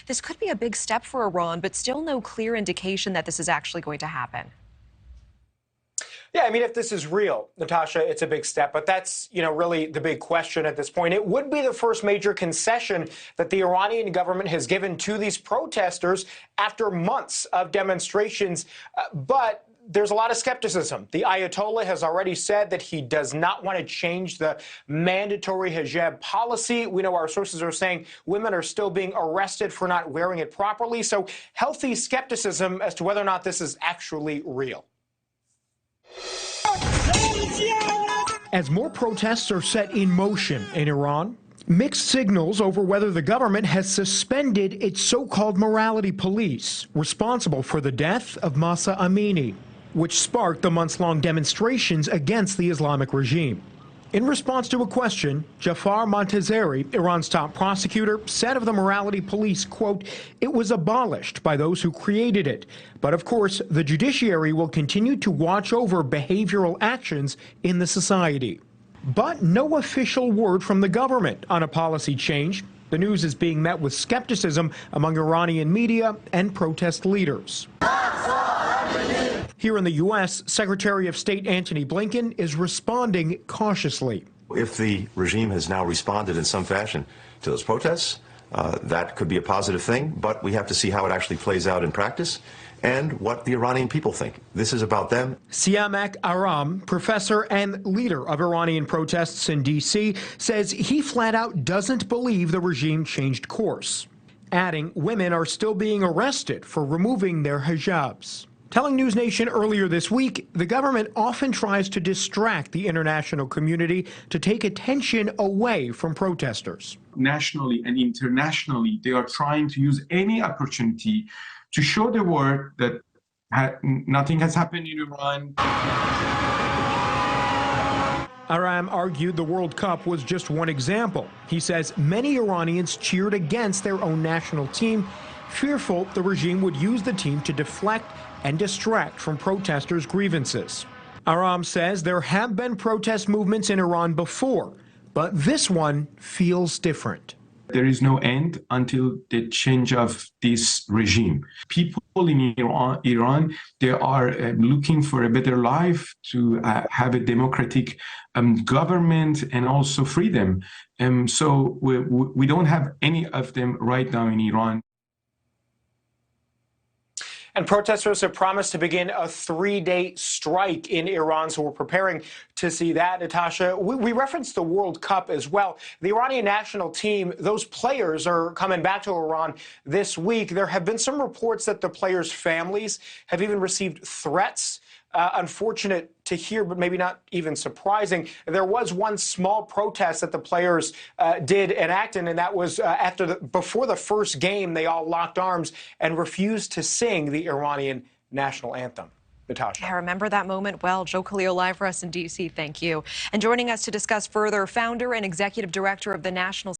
This could be a big step for Iran, but still no clear indication that this is actually going to happen. Yeah, I mean, if this is real, Natasha, it's a big step. But that's, really the big question at this point. It would be the first major concession that the Iranian government has given to these protesters after months of demonstrations. But there's a lot of skepticism. The Ayatollah has already said that he does not want to change the mandatory hijab policy. We know our sources are saying women are still being arrested for not wearing it properly. So healthy skepticism as to whether or not this is actually real. As more protests are set in motion in Iran, mixed signals over whether the government has suspended its so-called morality police responsible for the death of Mahsa Amini, which sparked the months-long demonstrations against the Islamic regime. In response to a question, Jafar Montazeri, Iran's top prosecutor, said of the morality police, quote, "It was abolished by those who created it. But of course, the judiciary will continue to watch over behavioral actions in the society." But no official word from the government on a policy change. The news is being met with skepticism among Iranian media and protest leaders. Here in the U.S., Secretary of State Antony Blinken is responding cautiously. If the regime has now responded in some fashion to those protests, that could be a positive thing, but we have to see how it actually plays out in practice and what the Iranian people think. This is about them. Siamak Aram, professor and leader of Iranian protests in D.C., says he flat out doesn't believe the regime changed course, adding women are still being arrested for removing their hijabs. Telling NewsNation earlier this week, the government often tries to distract the international community to take attention away from protesters. Nationally and internationally, they are trying to use any opportunity to show the world that nothing has happened in Iran. Aram argued the World Cup was just one example. He says many Iranians cheered against their own national team, fearful the regime would use the team to deflect and distract from protesters' grievances. Aram says there have been protest movements in Iran before, but this one feels different. There is no end until the change of this regime. People in Iran, they are looking for a better life, to have a democratic government and also freedom. So we don't have any of them right now in Iran. And protesters have promised to begin a 3-day strike in Iran, so we're preparing to see that, Natasha. We referenced the World Cup as well. The Iranian national team, those players are coming back to Iran this week. There have been some reports that the players' families have even received threats. Unfortunate to hear, but maybe not even surprising. There was one small protest that the players did enact, and that was before the first game. They all locked arms and refused to sing the Iranian national anthem. Natasha. I remember that moment well. Joe Khalil live for us in D.C. Thank you. And joining us to discuss further, founder and executive director of the National